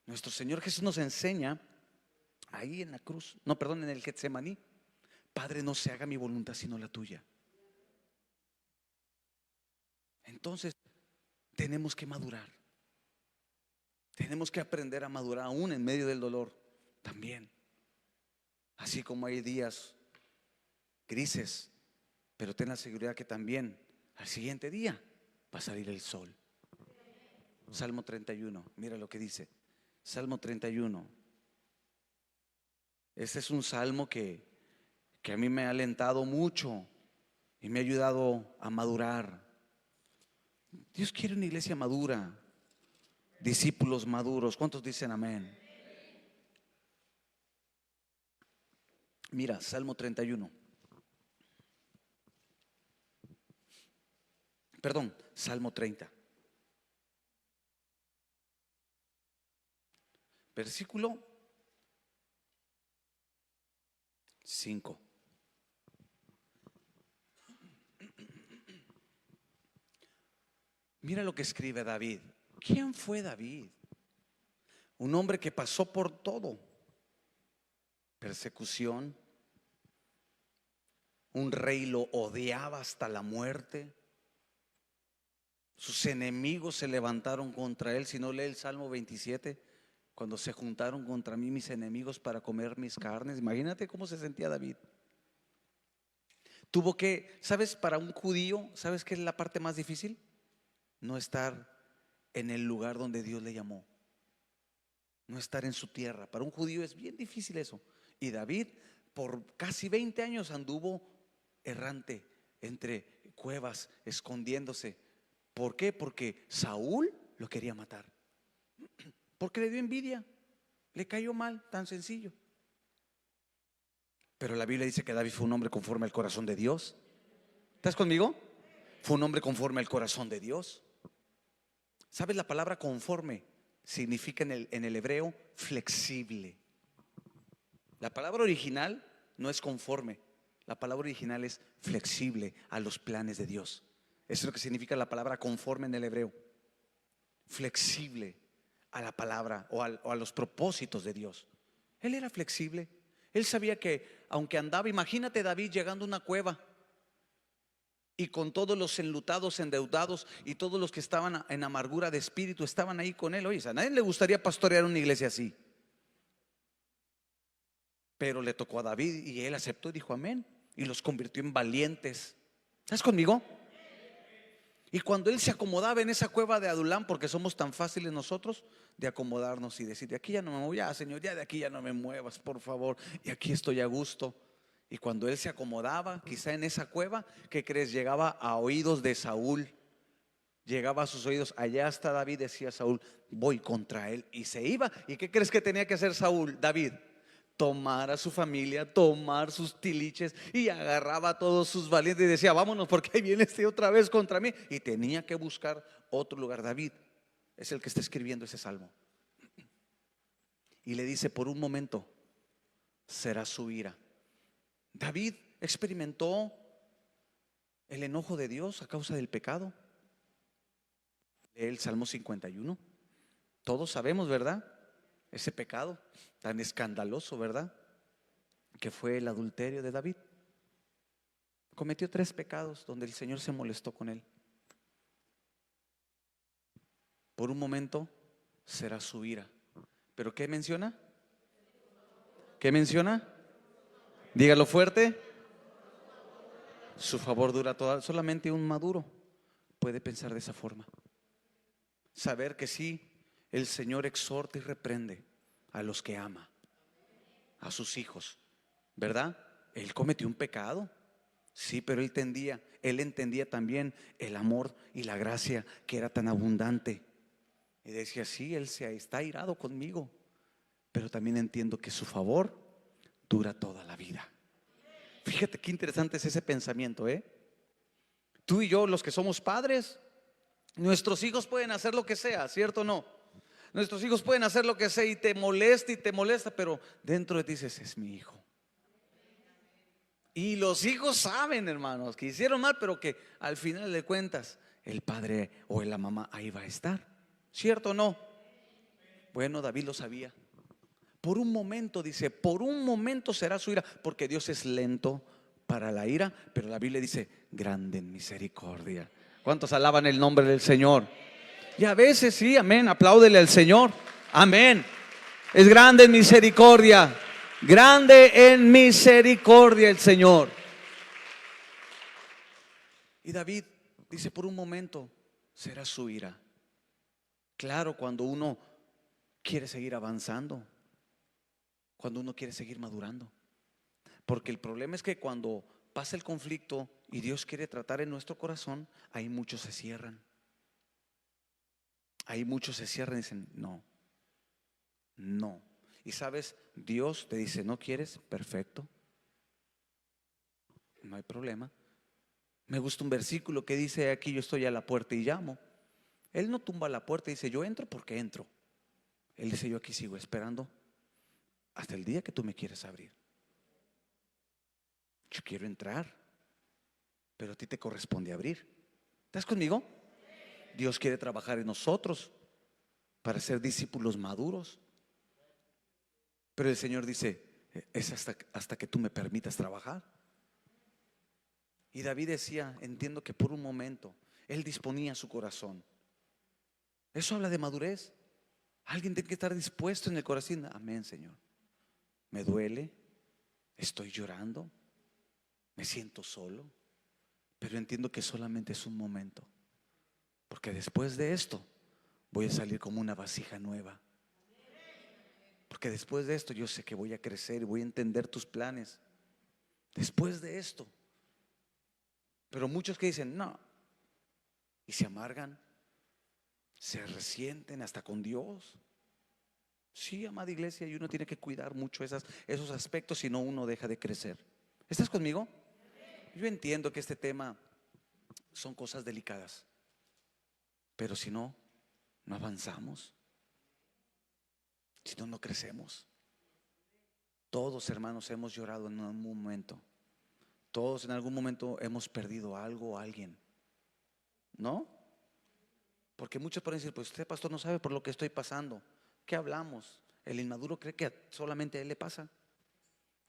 Nuestro Señor Jesús nos enseña ahí en la cruz, no, perdón, en el Getsemaní: Padre, no se haga mi voluntad sino la tuya. Entonces tenemos que madurar. Tenemos que aprender a madurar aún en medio del dolor también. Así como hay días grises, pero ten la seguridad que también al siguiente día va a salir el sol. Salmo 31, mira lo que dice. Salmo 31. Este es un salmo que a mí me ha alentado mucho y me ha ayudado a madurar. Dios quiere una iglesia madura, discípulos maduros. ¿Cuántos dicen amén? Mira, Salmo 31. Perdón, Salmo 30. Versículo 5. Mira lo que escribe David. ¿Quién fue David? Un hombre que pasó por todo: persecución, un rey lo odiaba hasta la muerte, sus enemigos se levantaron contra él. Si no lee el Salmo 27, cuando se juntaron contra mí mis enemigos para comer mis carnes. Imagínate cómo se sentía David. Tuvo que, ¿sabes? Para un judío, ¿sabes qué es la parte más difícil? No estar en el lugar donde Dios le llamó, no estar en su tierra. Para un judío es bien difícil eso. Y David por casi 20 años anduvo errante entre cuevas, escondiéndose. ¿Por qué? Porque Saúl lo quería matar, porque le dio envidia, le cayó mal, tan sencillo. Pero la Biblia dice que David fue un hombre conforme al corazón de Dios. ¿Estás conmigo? Fue un hombre conforme al corazón de Dios. ¿Sabes? La palabra conforme significa en el hebreo flexible. La palabra original no es conforme, la palabra original es flexible a los planes de Dios. Eso es lo que significa la palabra conforme en el hebreo. Flexible a la palabra o a los propósitos de Dios. Él era flexible. Él sabía que aunque andaba, imagínate David llegando a una cueva y con todos los enlutados, endeudados y todos los que estaban en amargura de espíritu estaban ahí con él. Oye, a nadie le gustaría pastorear una iglesia así, pero le tocó a David y él aceptó y dijo amén, y los convirtió en valientes. ¿Estás conmigo? Y cuando él se acomodaba en esa cueva de Adulán, porque somos tan fáciles nosotros de acomodarnos y decir: de aquí ya no me voy, ya Señor, ya de aquí ya no me muevas, por favor, y aquí estoy a gusto. Y cuando él se acomodaba quizá en esa cueva, ¿qué crees? Llegaba a oídos de Saúl, llegaba a sus oídos. Allá está David, decía Saúl, voy contra él. Y se iba. ¿Y qué crees que tenía que hacer David? Tomar a su familia, tomar sus tiliches, y agarraba a todos sus valientes y decía: vámonos, porque ahí viene este otra vez contra mí. Y tenía que buscar otro lugar. David es el que está escribiendo ese salmo. Y le dice: por un momento será su ira. David experimentó el enojo de Dios a causa del pecado. Lee el Salmo 51. Todos sabemos, ¿verdad? Ese pecado tan escandaloso, ¿verdad? Que fue el adulterio de David. Cometió 3 pecados donde el Señor se molestó con él. Por un momento será su ira. ¿Pero qué menciona? ¿Qué menciona? Dígalo fuerte. Su favor dura toda. Solamente un maduro puede pensar de esa forma. Saber que sí, el Señor exhorta y reprende a los que ama, a sus hijos, ¿verdad? Él cometió un pecado, sí, pero él entendía también el amor y la gracia que era tan abundante. Y decía: sí, él está airado conmigo, pero también entiendo que su favor dura toda la vida. Fíjate qué interesante es ese pensamiento, ¿eh? Tú y yo, los que somos padres, nuestros hijos pueden hacer lo que sea, ¿cierto o no? Nuestros hijos pueden hacer lo que sea y te molesta, pero dentro de ti dices: es mi hijo. Y los hijos saben, hermanos, que hicieron mal, pero que al final de cuentas el padre o la mamá ahí va a estar, ¿cierto o no? Bueno, David lo sabía. Por un momento, dice, por un momento será su ira, porque Dios es lento para la ira, pero la Biblia dice grande en misericordia. ¿Cuántos alaban el nombre del Señor? Y a veces sí, amén, apláudele al Señor, amén. Es grande en misericordia, grande en misericordia el Señor. Y David dice, por un momento será su ira. Claro, cuando uno quiere seguir avanzando, cuando uno quiere seguir madurando. Porque el problema es que cuando pasa el conflicto y Dios quiere tratar en nuestro corazón, ahí muchos se cierran. Ahí muchos se cierran y dicen, no, no. Y sabes, Dios te dice, ¿no quieres? Perfecto, no hay problema. Me gusta un versículo que dice, aquí yo estoy a la puerta y llamo. Él no tumba la puerta y dice, yo entro porque entro. Él dice, yo aquí sigo esperando hasta el día que tú me quieres abrir. Yo quiero entrar, pero a ti te corresponde abrir. ¿Estás conmigo? Dios quiere trabajar en nosotros para ser discípulos maduros. Pero el Señor dice, es hasta que tú me permitas trabajar. Y David decía, entiendo que por un momento él disponía su corazón. Eso habla de madurez. Alguien tiene que estar dispuesto en el corazón. Amén, Señor. Me duele, estoy llorando, me siento solo, pero entiendo que solamente es un momento, porque después de esto voy a salir como una vasija nueva. Porque después de esto yo sé que voy a crecer y voy a entender tus planes. Después de esto. Pero muchos que dicen no, y se amargan, se resienten hasta con Dios. Sí, amada iglesia, y uno tiene que cuidar mucho esos aspectos, si no uno deja de crecer. ¿Estás conmigo? Yo entiendo que este tema son cosas delicadas, pero si no, no avanzamos. Si no, no crecemos. Todos, hermanos, hemos llorado en algún momento. Todos en algún momento hemos perdido algo o alguien, ¿no? Porque muchos pueden decir, pues usted, pastor, no sabe por lo que estoy pasando. ¿Qué hablamos? ¿El inmaduro cree que solamente a él le pasa?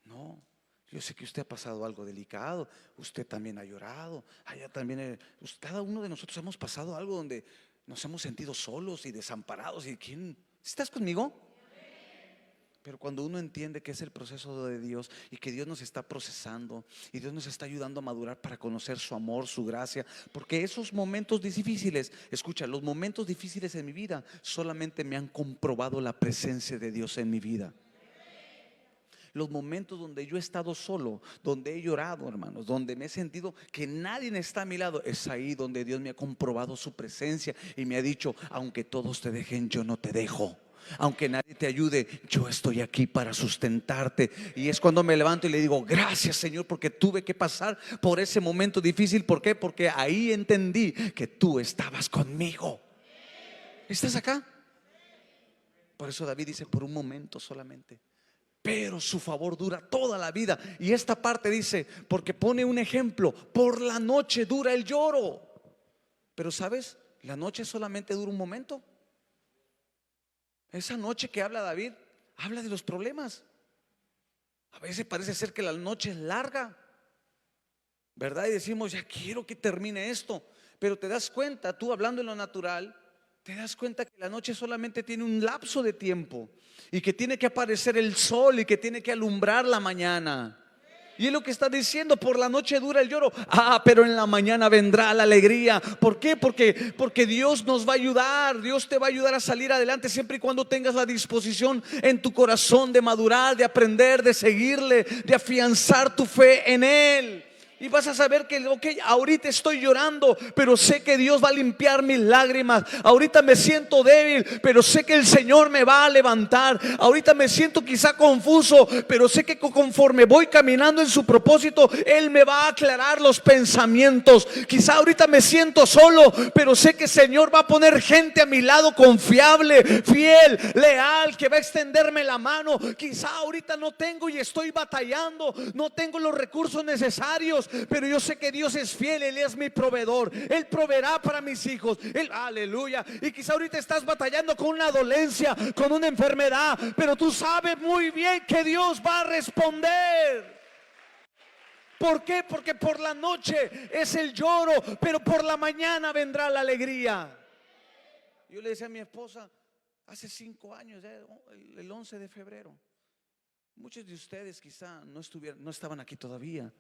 No, yo sé que usted ha pasado algo delicado. Usted también ha llorado. Allá también, cada uno de nosotros hemos pasado algo donde nos hemos sentido solos y desamparados. ¿Y quién? ¿Estás conmigo? Pero cuando uno entiende que es el proceso de Dios y que Dios nos está procesando y Dios nos está ayudando a madurar para conocer su amor, su gracia, porque esos momentos difíciles, escucha, los momentos difíciles en mi vida solamente me han comprobado la presencia de Dios en mi vida. Los momentos donde yo he estado solo, donde he llorado, hermanos, donde me he sentido que nadie está a mi lado, es ahí donde Dios me ha comprobado su presencia y me ha dicho, aunque todos te dejen, yo no te dejo. Aunque nadie te ayude, yo estoy aquí para sustentarte. Y es cuando me levanto y le digo, gracias, Señor, porque tuve que pasar por ese momento difícil. ¿Por qué? Porque ahí entendí que tú estabas conmigo. ¿Estás acá? Por eso David dice, por un momento solamente, pero su favor dura toda la vida. Y esta parte dice, porque pone un ejemplo, por la noche dura el lloro. Pero ¿sabes? La noche solamente dura un momento. Esa noche que habla David, habla de los problemas. A veces parece ser que la noche es larga, ¿verdad? Y decimos, ya quiero que termine esto. Pero te das cuenta, tú hablando en lo natural, te das cuenta que la noche solamente tiene un lapso de tiempo y que tiene que aparecer el sol y que tiene que alumbrar la mañana. Y es lo que está diciendo, por la noche dura el lloro. Pero en la mañana vendrá la alegría. ¿Por qué? Porque Dios nos va a ayudar. Dios te va a ayudar a salir adelante siempre y cuando tengas la disposición en tu corazón de madurar, de aprender, de seguirle, de afianzar tu fe en Él. Y vas a saber que, ok, ahorita estoy llorando, pero sé que Dios va a limpiar mis lágrimas. Ahorita me siento débil, pero sé que el Señor me va a levantar. Ahorita me siento quizá confuso, pero sé que conforme voy caminando en su propósito, Él me va a aclarar los pensamientos. Quizá ahorita me siento solo, pero sé que el Señor va a poner gente a mi lado confiable, fiel, leal, que va a extenderme la mano. Quizá ahorita no tengo y estoy batallando, no tengo los recursos necesarios, pero yo sé que Dios es fiel. Él es mi proveedor. Él proveerá para mis hijos. Aleluya. Y quizá ahorita estás batallando con una dolencia, con una enfermedad, pero tú sabes muy bien que Dios va a responder. ¿Por qué? Porque por la noche es el lloro, pero por la mañana vendrá la alegría. Yo le decía a mi esposa hace 5 años, el 11 de febrero, muchos de ustedes quizá no estaban aquí todavía,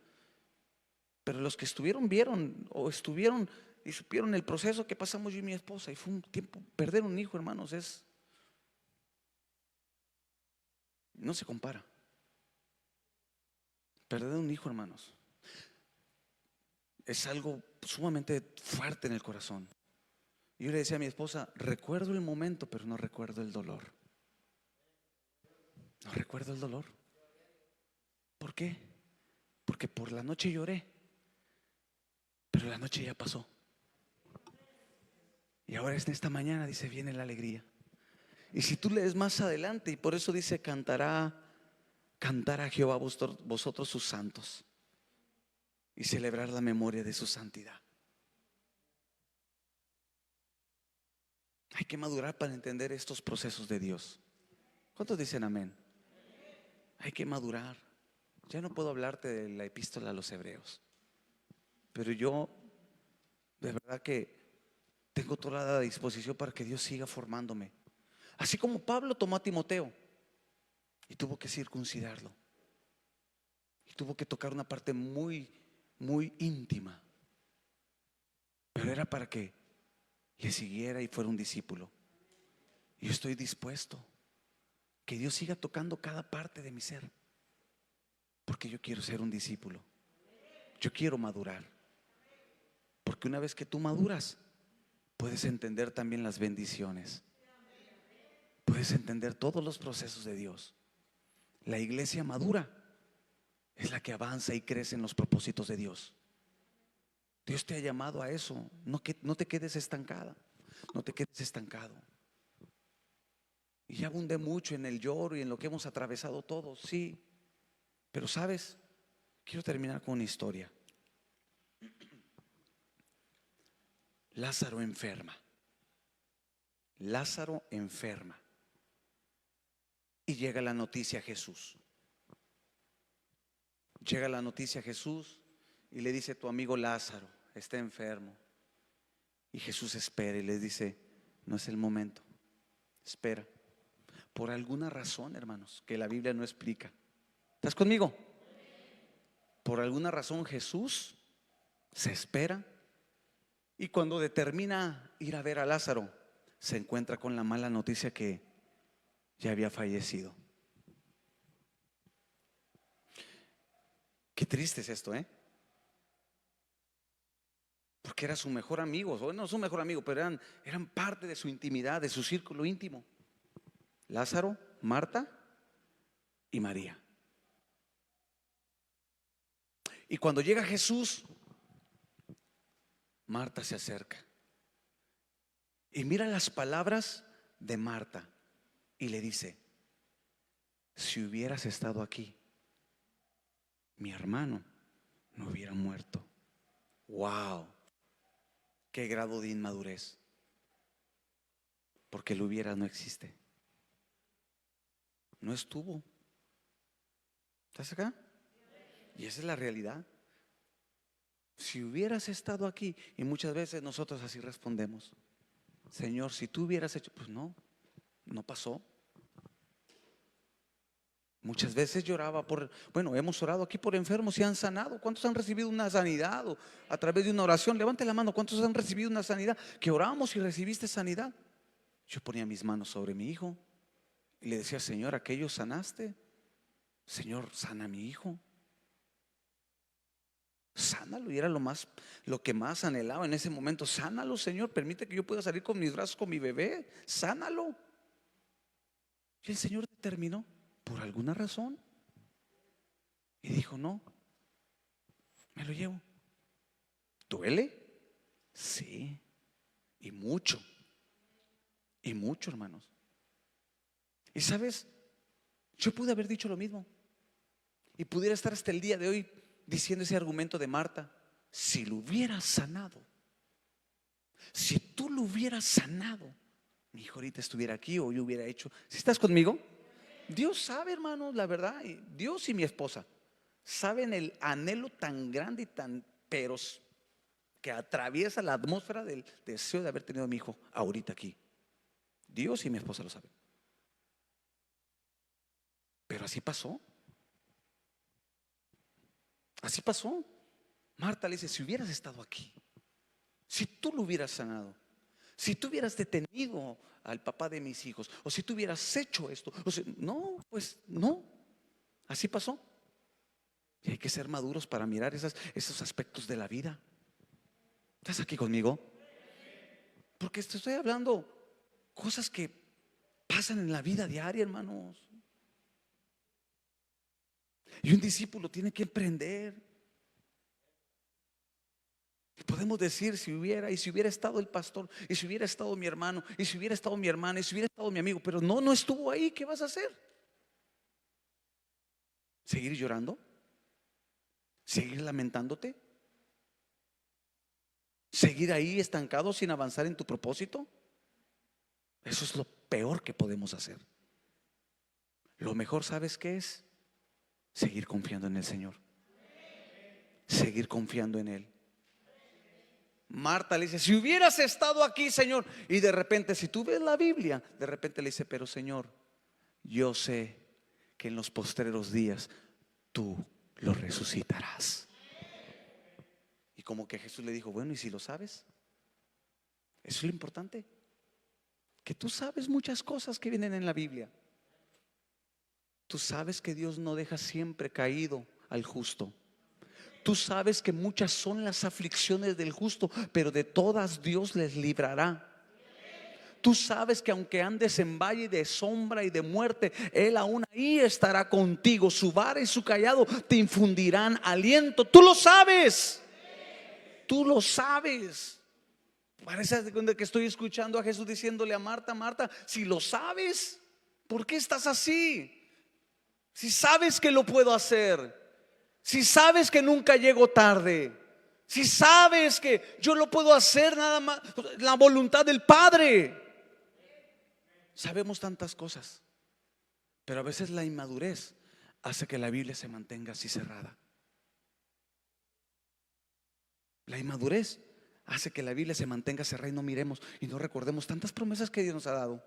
pero los que estuvieron vieron o estuvieron y supieron el proceso que pasamos yo y mi esposa. Y fue un tiempo, perder un hijo, hermanos, no se compara. Perder un hijo, hermanos, es algo sumamente fuerte en el corazón. Y yo le decía a mi esposa, recuerdo el momento, pero no recuerdo el dolor. No recuerdo el dolor. ¿Por qué? Porque por la noche lloré, pero la noche ya pasó. Y ahora es en esta mañana, dice, viene la alegría. Y si tú lees más adelante, y por eso dice, cantar a Jehová vosotros sus santos, y celebrar la memoria de su santidad. Hay que madurar para entender estos procesos de Dios. ¿Cuántos dicen amén? Hay que madurar. Ya no puedo hablarte de la epístola a los hebreos, pero yo de verdad que tengo toda la disposición para que Dios siga formándome. Así como Pablo tomó a Timoteo y tuvo que circuncidarlo, y tuvo que tocar una parte muy, muy íntima, pero era para que le siguiera y fuera un discípulo. Y yo estoy dispuesto que Dios siga tocando cada parte de mi ser, porque yo quiero ser un discípulo. Yo quiero madurar, porque una vez que tú maduras, puedes entender también las bendiciones, puedes entender todos los procesos de Dios. La iglesia madura es la que avanza y crece en los propósitos de Dios. Dios te ha llamado a eso. No te quedes estancada, no te quedes estancado. Y ya abundé mucho en el lloro y en lo que hemos atravesado todos, sí. Pero sabes, quiero terminar con una historia. Lázaro enferma. Lázaro enferma. Y llega la noticia a Jesús. Llega la noticia a Jesús y le dice: tu amigo Lázaro está enfermo. Y Jesús espera y le dice: no es el momento, espera. Por alguna razón, hermanos, que la Biblia no explica. ¿Estás conmigo? Por alguna razón Jesús se espera, y cuando determina ir a ver a Lázaro, se encuentra con la mala noticia que ya había fallecido. Qué triste es esto, porque era su mejor amigo, o no su mejor amigo, pero eran parte de su intimidad, de su círculo íntimo. Lázaro, Marta y María. Y cuando llega Jesús, Marta se acerca y mira las palabras de Marta y le dice: si hubieras estado aquí, mi hermano no hubiera muerto. Wow, qué grado de inmadurez, porque el hubiera no existe. No estuvo. ¿Estás acá? Y esa es la realidad. Si hubieras estado aquí, y muchas veces nosotros así respondemos: Señor, si tú hubieras hecho, pues no pasó. Muchas veces lloraba hemos orado aquí por enfermos y han sanado. ¿Cuántos han recibido una sanidad o a través de una oración? Levante la mano. ¿Cuántos han recibido una sanidad? Que oramos y recibiste sanidad. Yo ponía mis manos sobre mi hijo y le decía: Señor, aquello sanaste. Señor, sana a mi hijo. Sánalo. Y era lo que más anhelaba en ese momento. Sánalo, Señor, permite que yo pueda salir con mis brazos con mi bebé. Sánalo. Y el Señor determinó, por alguna razón, y dijo: no, me lo llevo. ¿Duele? Sí. Y mucho, hermanos. Y sabes, yo pude haber dicho lo mismo, y pudiera estar hasta el día de hoy diciendo ese argumento de Marta: si lo hubieras sanado, si tú lo hubieras sanado, mi hijo ahorita estuviera aquí, o yo hubiera hecho. ¿Si estás conmigo? Dios sabe, hermanos, la verdad. Dios y mi esposa saben el anhelo tan grande y tan feroz que atraviesa la atmósfera del deseo de haber tenido a mi hijo ahorita aquí. Dios y mi esposa lo saben. Pero así pasó. Así pasó. Marta le dice, si hubieras estado aquí, si tú lo hubieras sanado, si tú hubieras detenido al papá de mis hijos, o si tú hubieras hecho esto, o sea, no, pues no, así pasó. Y hay que ser maduros para mirar esos aspectos de la vida. ¿Estás aquí conmigo? Porque te estoy hablando cosas que pasan en la vida diaria, hermanos. Y un discípulo tiene que emprender. Y podemos decir, si hubiera estado el pastor, y si hubiera estado mi hermano, y si hubiera estado mi hermana, y si hubiera estado mi amigo, pero no estuvo ahí, ¿qué vas a hacer? ¿Seguir llorando? ¿Seguir lamentándote? ¿Seguir ahí estancado sin avanzar en tu propósito? Eso es lo peor que podemos hacer. Lo mejor, ¿sabes qué es? Seguir confiando en el Señor. Seguir confiando en Él. Marta le dice, si hubieras estado aquí, Señor. Y de repente, si tú ves la Biblia, de repente le dice, pero Señor, yo sé que en los postreros días tú lo resucitarás. Y como que Jesús le dijo, bueno, ¿y si lo sabes? Eso es lo importante, que tú sabes muchas cosas que vienen en la Biblia. Tú sabes que Dios no deja siempre caído al justo. Tú sabes que muchas son las aflicciones del justo, pero de todas Dios les librará. Tú sabes que aunque andes en valle de sombra y de muerte, Él aún ahí estará contigo. Su vara y su callado te infundirán aliento. Tú lo sabes. Tú lo sabes. Parece que estoy escuchando a Jesús diciéndole a Marta, Marta, si lo sabes, ¿por qué estás así? Si sabes que lo puedo hacer, si sabes que nunca llego tarde, si sabes que yo lo puedo hacer nada más, la voluntad del Padre. Sabemos tantas cosas, pero a veces la inmadurez hace que la Biblia se mantenga así cerrada. La inmadurez hace que la Biblia se mantenga cerrada y no miremos y no recordemos tantas promesas que Dios nos ha dado.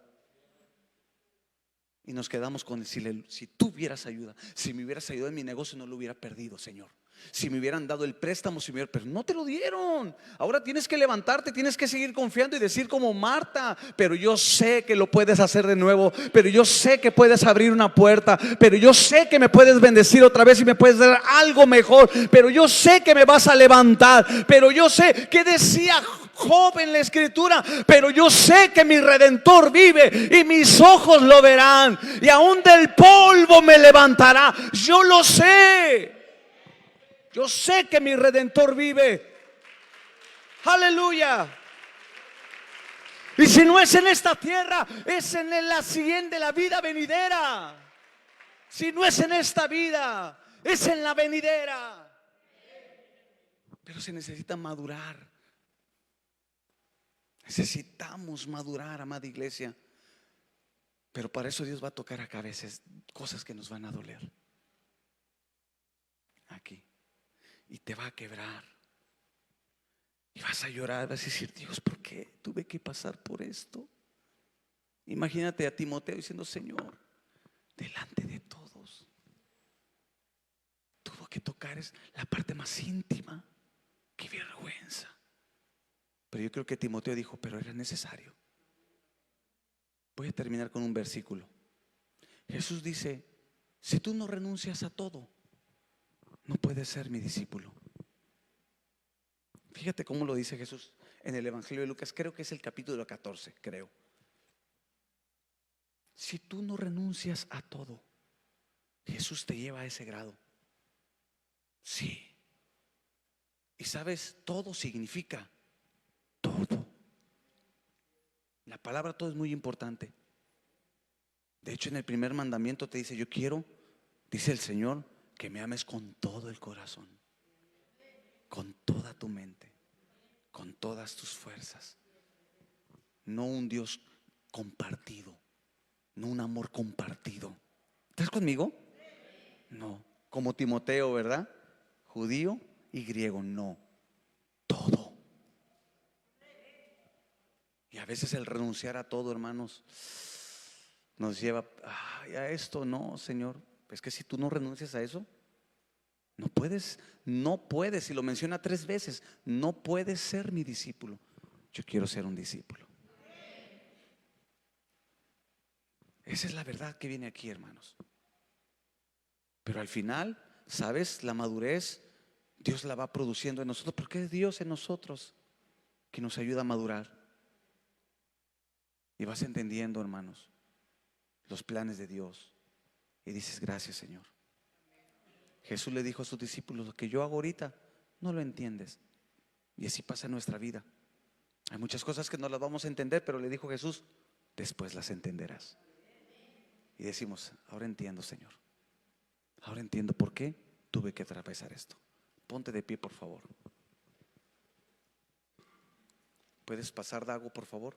Y nos quedamos con si tú hubieras ayuda, si me hubieras ayudado en mi negocio, no lo hubiera perdido, Señor. Si me hubieran dado el préstamo, pero no te lo dieron. Ahora tienes que levantarte, tienes que seguir confiando y decir como Marta, pero yo sé que lo puedes hacer de nuevo, pero yo sé que puedes abrir una puerta, pero yo sé que me puedes bendecir otra vez y me puedes dar algo mejor, pero yo sé que me vas a levantar, pero yo sé que decía Job en la escritura, pero yo sé que mi Redentor vive y mis ojos lo verán y aún del polvo me levantará. Yo lo sé. Yo sé que mi Redentor vive. Aleluya. Y si no es en esta tierra, es en la siguiente, la vida venidera. Si no es en esta vida, es en la venidera. Pero se necesita madurar. Necesitamos madurar, amada iglesia. Pero para eso Dios va a tocar acá a veces cosas que nos van a doler. Aquí. Y te va a quebrar. Y vas a llorar, vas a decir, Dios, ¿por qué tuve que pasar por esto? Imagínate a Timoteo diciendo, Señor, delante de todos tuvo que tocar la parte más íntima. Qué vergüenza. Pero yo creo que Timoteo dijo, pero era necesario. Voy a terminar con un versículo. Jesús dice, si tú no renuncias a todo, no puedes ser mi discípulo. Fíjate cómo lo dice Jesús en el Evangelio de Lucas, creo que es el capítulo 14, creo. Si tú no renuncias a todo, Jesús te lleva a ese grado. Sí. Y sabes, todo significa todo. La palabra todo es muy importante. De hecho, en el primer mandamiento te dice, yo quiero, dice el Señor, que me ames con todo el corazón, con toda tu mente, con todas tus fuerzas. No un Dios compartido, no un amor compartido. ¿Estás conmigo? No, como Timoteo, ¿verdad? Judío y griego, no, todo. Y a veces el renunciar a todo, hermanos, nos lleva a esto. No, Señor, es que si tú no renuncias a eso, no puedes, y lo menciona 3 veces, no puedes ser mi discípulo. Yo quiero ser un discípulo. Esa es la verdad que viene aquí, hermanos. Pero al final, ¿sabes? La madurez Dios la va produciendo en nosotros, porque es Dios en nosotros que nos ayuda a madurar. Y vas entendiendo, hermanos, los planes de Dios. Y dices, gracias, Señor. Jesús le dijo a sus discípulos: lo que yo hago ahorita no lo entiendes. Y así pasa en nuestra vida. Hay muchas cosas que no las vamos a entender, pero le dijo Jesús: después las entenderás. Y decimos: ahora entiendo, Señor. Ahora entiendo por qué tuve que atravesar esto. Ponte de pie, por favor. ¿Puedes pasar, Dago, por favor?